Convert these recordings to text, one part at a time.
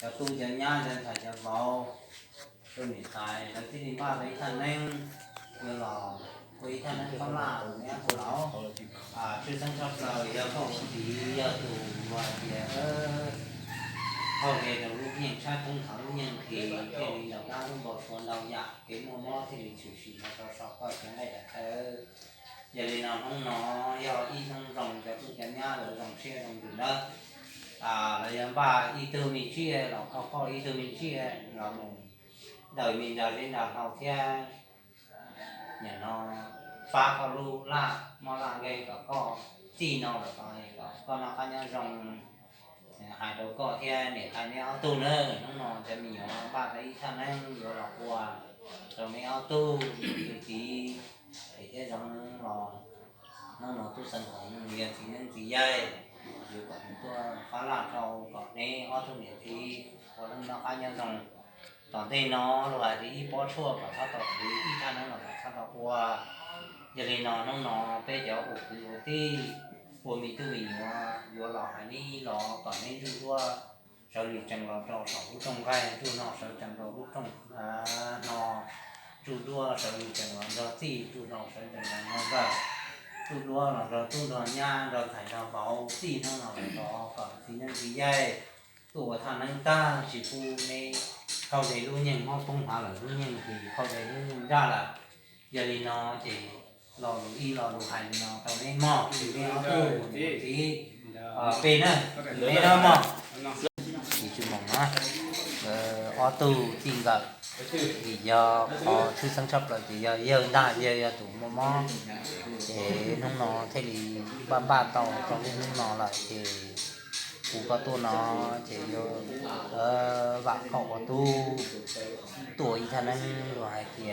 cho tu cho nhá cho thầy cho vào tôi nghĩ thầy là cái gì ba thấy thằng nên như là quý thằng nên không làm nghe của nó chưa sang sắp rồi giờ không thì giờ tụ và thì hầu hết là lúc nhận sai không thắng nhận thì cái đầu ra cũng bỏ phần đầu dạ cái mò thì chủ sĩ nó cho sắp coi cái này là giờ thì nào không nó giờ y không rồng cho tôi cái nhá rồi rồng xe rồng từ đó là giờ ba y tư mình chia là có y tư mình chia là mình đời mình giờ đến là học theo nhà nó phá có lu la mà là cái có chi nó là có nó có nhau rồng hai đầu có theo để hai nhau tu nữa nó cho mình nhỏ ba thấy thằng em rồi là qua rồi mấy áo tu thì thế trong nó tu sân khấu nhiều thì nên chỉ dây rồi còn tôi phá lạc sau còn này họ thu nhập thì có nó cá nhân rằng toàn thế nó là đi bỏ chua và thắt tọt đi ít thằng nó là thắt tọt qua giờ thì nó bây giờ ủ thì của mình từ mình vừa lò hay đi lò còn nên du qua sau liền chẳng lò trâu sống trong gai du nó sau chẳng lò lúc trong nó du đua sau liền chẳng lò do gì du nó sau chẳng lò nó tu đua là rồi tu đua nha rồi thầy nào bảo gì nó là đó còn thì nhân gì vậy tuổi thằng anh ta chỉ phu này câu đấy luôn nhận họ không phải là luôn nhận thì câu đấy luôn ra là giờ thì nó chỉ lò y lò hành nó câu đấy mò thì nó tu thì pe nữa pe đó mò thì chừng mỏng á ở tu thì gặp thì giờ có thứ sáng sắp là thì giờ đại giờ tụ mò để nông nó thế thì ba tàu trong cái nông nó lại thì cụ có tu nó chỉ bạn cậu có tu tuổi thằng anh loại thì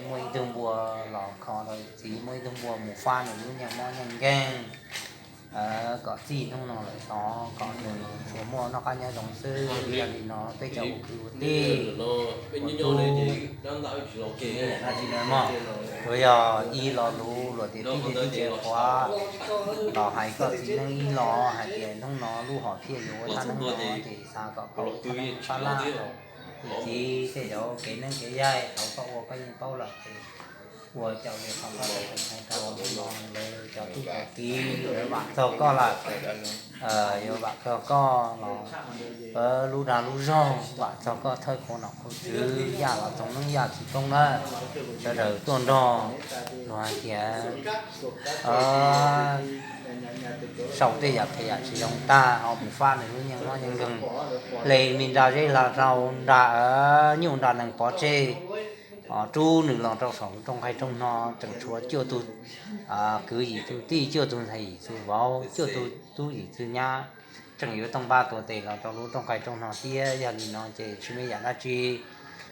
mỗi tương bùa lò kho rồi chỉ mỗi tương bùa một pha nữa nhà mò nhanh gan có gì nông nó lại có người số mua nó có nhau dòng sư bây giờ thì nó tới chậu đi là gì nữa mà bây giờ y lò lu rồi thì cái chìa khóa lò hay có gì nó y lò hay tiền không nó lu họ kia rồi thằng nó thì sao có cậu phá la thì thế đó cái nên cái dây cậu có cái câu là của cháu này không có thể thành câu lòngเลยcháu tu cái kia rồi bạn cháu có là rồi bạn cháu có nó lu đà lu rong bạn cháu có thôi khổ nó không chứ già là trong nó già chỉ công đó rồi tuần đó rồi kia sau đây giờ thì chỉ chúng ta họ một pha này luôn nhưng nó nhưng gần lấy mình ra đây là rau đã nhiều đàn năng bỏ chê chú nữ lòng trong sống trong hay trong nó chẳng chúa chưa tu cứ gì tu ti chưa tu thầy tu vào chưa tu gì tu nhá chẳng yếu trong ba tuổi tệ là trong lúc trong hay trong nó tia giờ thì nó chỉ mấy giờ nó chỉ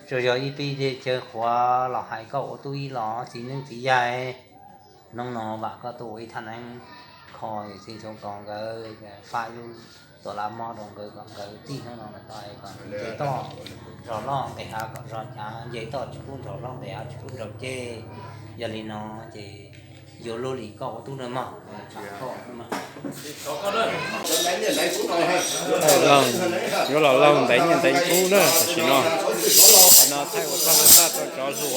rồi giờ ip đi chơi khóa là hai cậu tu y lọ chỉ nên chỉ dài nông nó bạn có tuổi thằng anh khỏi thì trong còn cái file luôn tổ làm mò đồng còn cái tin nó là còn giấy to rõ lo để hạ còn rõ nhá giấy to chỉ cũng rõ lo để hạ chỉ cũng rõ chê giờ thì nó chỉ vô lô lì có tu nữa mà vâng vô là lâu đánh nhận đánh cũ nữa chỉ nó thay một con ta cho dù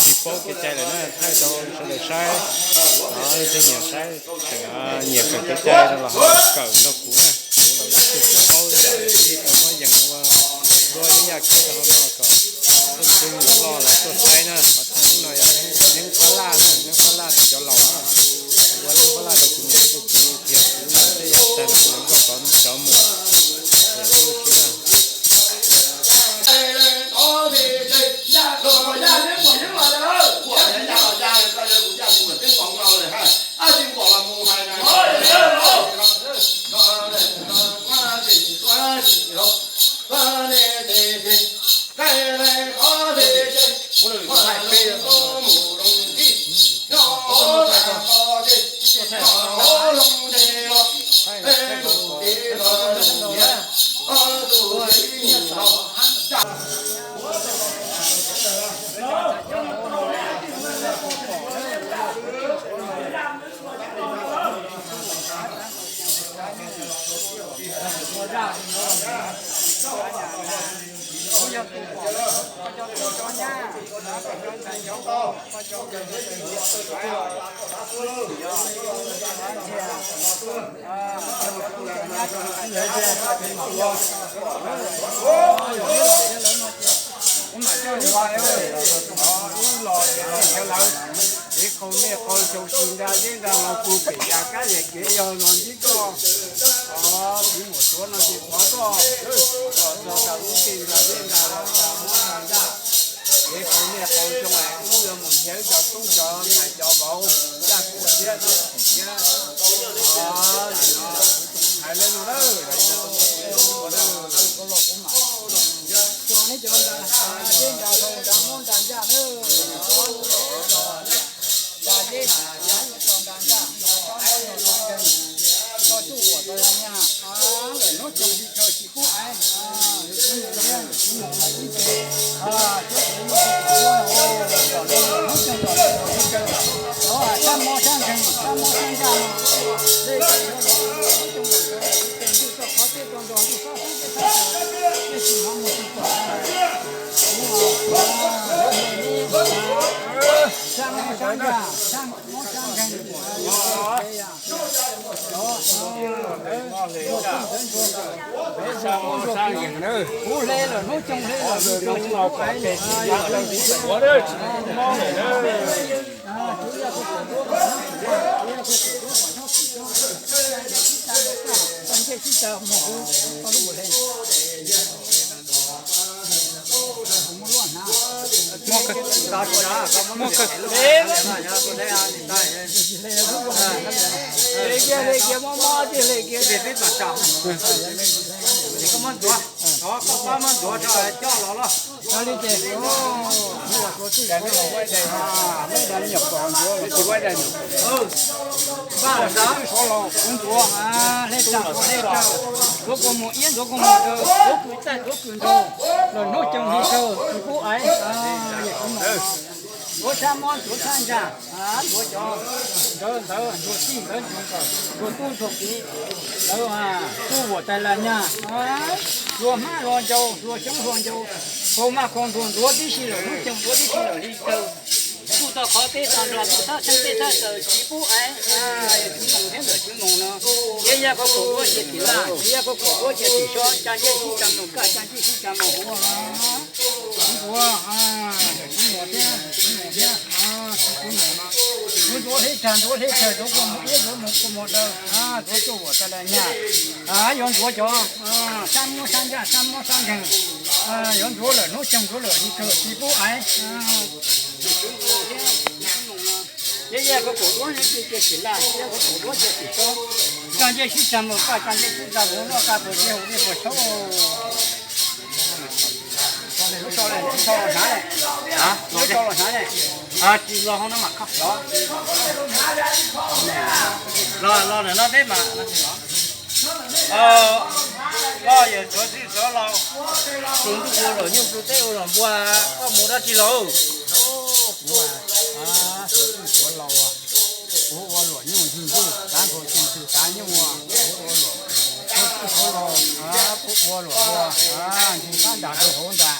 chỉ có cái chai này nó thay cho để sai nó thấy nhiều sai nhiều cái chai đó là họ cởi nó cũ này cũ là chụp cái câu để khi nó mới dần rồi những nhà kia là họ cởi tôi lo là tôi sai nữa họ thay nó những phá la nữa những phá la thì cho lòng nữa qua những phá la thì cũng nhiều cũng thiệt cũng sẽ dần dần cũng có còn cho một để tôi kia ra cái con này con châu xin ra chứ ra mà cụ phải ra cái gì cái giờ còn chứ có chỉ một số nó chỉ có rồi ta cũng tìm ra bên là cái con này con trong này cũng là một thế cho tung cho này cho bảo ra của chết nó chết hay lên nó đó có lộc cũng mà cho nó cho ta trên nhà thôi ta muốn đàn ra nữa là đi giá còn đàn ra cho chú của tôi nha để nó trồng đi chơi chỉ cũ ai chăm mò sang thành chăm mò sang ra đây cái khó tiếp toàn đoàn đi cái gì không một chút sang mò sang ra sang mò sang thành sang những nơi cú lê rồi nó trông lê rồi đúng là cái này của đây mong này đây Chúa cha món chúa sang ra, chúa cho, chúa xin đến chúa tu thuộc kỹ, tu của tài là nhà, chúa má loan châu, chúa chống loan châu, không mà không thuần chúa đi xí rồi, lúc chồng chúa đi xí rồi đi đâu, tu ta khó tế sản rồi, tu ta sang tế sản rồi, chỉ phụ ấy, chúng mong thêm rồi chúng mong nó, bây giờ có cổ có chết thì là, bây giờ có cổ có chết thì cho, cha chết thì chăm nó cả, cha chết thì chăm nó hổ chúa, chúa hết tràn chúa hết trời chúa có một ít chúa một đâu chúa chủ của ta là nhà yon chúa cho san mua san ra san mua san rừng yon chúa lở nốt trong chúa lở đi chơi đi phố ấy bây giờ có cổ chúa như kia chỉ là bây giờ có cổ chúa chỉ cho càng chơi chỉ chăm một cái càng chơi chỉ chăm một cái bữa chiều đi bữa sau nó cho này hả? Nó cho là này. Chỉ lo không nó mặc khóc đó. Lo này nó thế mà nó chỉ lo giờ chỗ gì chỗ lo. Chúng tôi rồi nhưng tôi thấy rồi qua có mua đó chỉ lo. Chỗ lo Ủa lo nhưng chúng tôi bán của chúng tôi bán nhưng mà Ủa lo chúng ta đã được hôn ta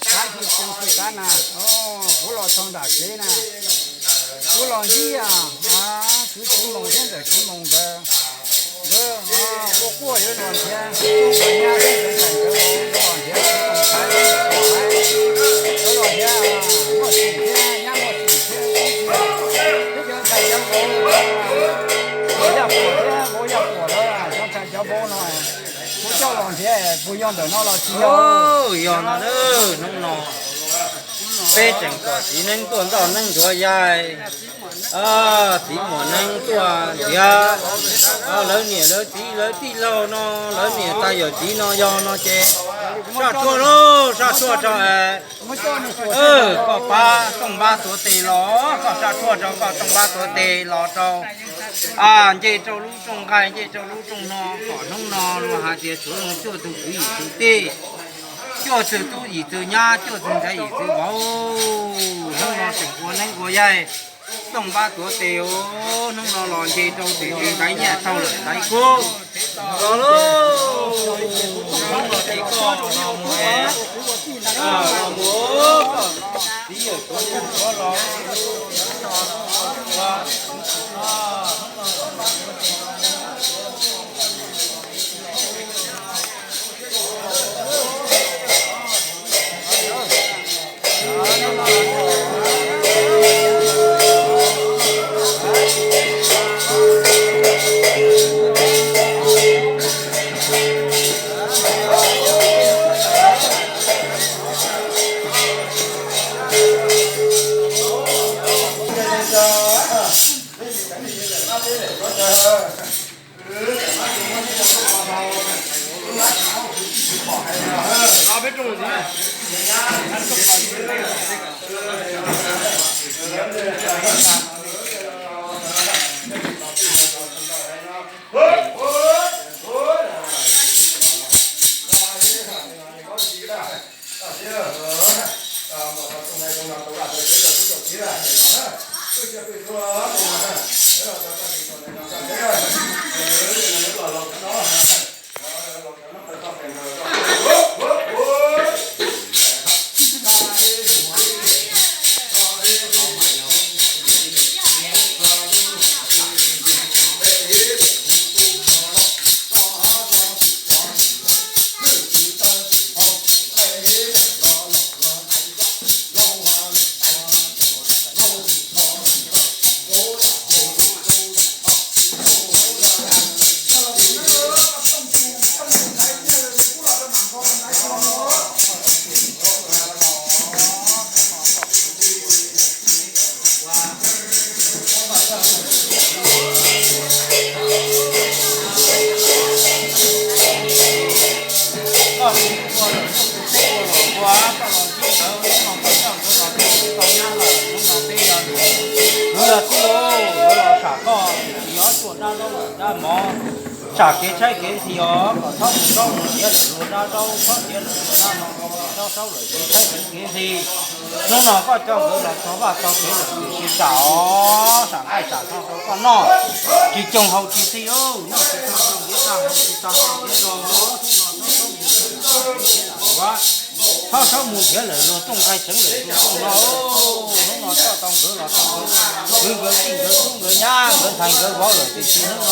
cái gì trong sự cái nè, cú lò xong đã chế nè, cú lò gì cứ chúng lồng thêm rồi chúng lồng về, cô cua rồi lồng thêm, chúng nhà đấy rồi lồng thêm, chúng thái rồi lồng thêm, một chỉ thêm, nhá một chỉ thêm, bây giờ thầy cho bố nhập của đó, cho thầy cho bố nói. Cho lòng thế, bùi yon đó nó là chi yon nó đó, nó bê chẳng có chỉ nên tuần đó nên cho dài, chỉ muốn nên tuần giờ, lớn nhẹ lớn tí lâu nó lớn nhẹ ta giờ chỉ nó do nó chê, sao chua cho có ba tuổi tì ló, có sao chua cho có trong ba tuổi tì ló cho. Chị châu lũ trồng gai, chị châu lũ trồng nó, có nông nó, mà hai chị chú nó chưa từ ý từ tê, chưa từ tu ý từ nhà, chưa từ thấy ý từ bao, nông nó tỉnh của nên của dây, trồng ba tuổi tiêu, nông nó lòn chị châu thì cái nhà sau lại thấy cô, có luôn, nông nó chỉ có nó mua nó mua tí ở chỗ có nó chả cái trái cái thì ó có thóc rau nhớ lúa ra rau có nhớ lúa ra nó rau rau rồi cái trái cái thì nó có trong cái là nó vào trong cái là chỉ chảo sáng ai chảo xong rồi con nó chỉ trồng hậu chỉ thì ô nó chỉ trồng biết sao chỉ trồng biết rồi nó quá thao thao mù thế là nó trồng cái trứng rồi nó cho trong cái là trong cái nhá cái thành cái vỏ rồi thì nó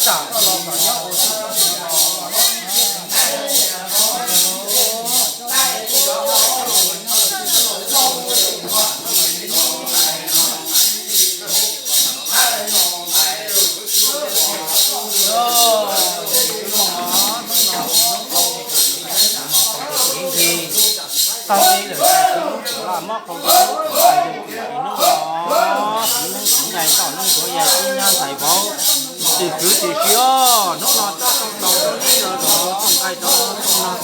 chả có lo mà nhau sau đây là móc không có nó ngày còn nó của nhà sinh nhân thầy bố từ cứ từ xíu nó cho trong đầu nó đi rồi trong cây đó nó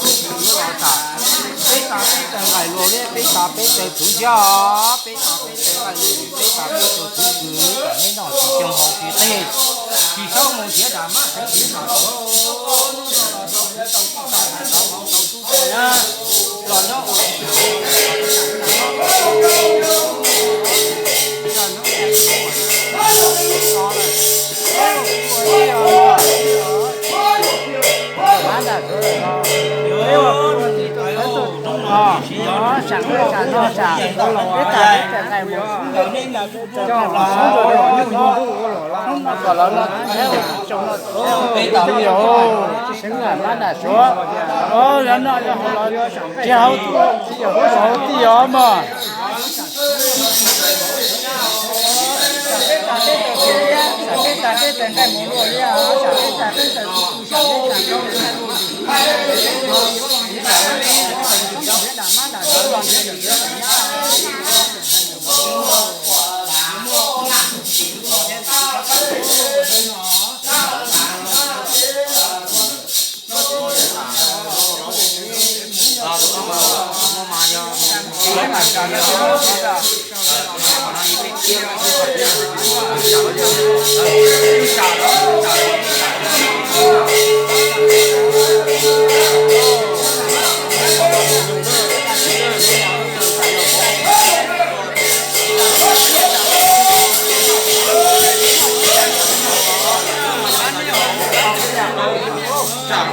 nó thả cái ta cái tờ ngày luôn đấy cái ta cái tờ chủ gia cái ta cái tờ ngày luôn cái ta cái tờ chủ cứ nên nó chỉ trong hậu kỳ thế chỉ sau một chiếc đàm á sẽ chỉ là nhá còn nó sẵn nó sẵn cái này một cho nó còn nó theo trong nó cái tàu nhiều xứng là nó đã số nó treo số tiêu mà cái tên cái món rồi à Chả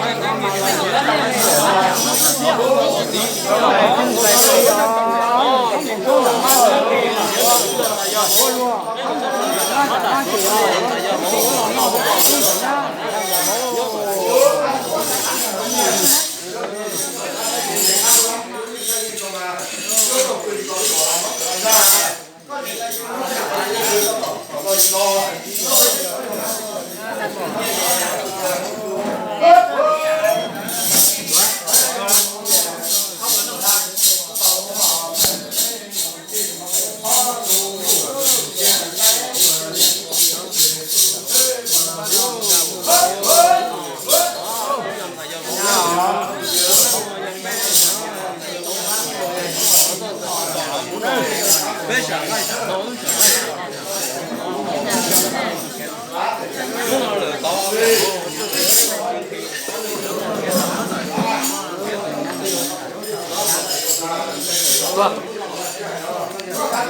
Vâng.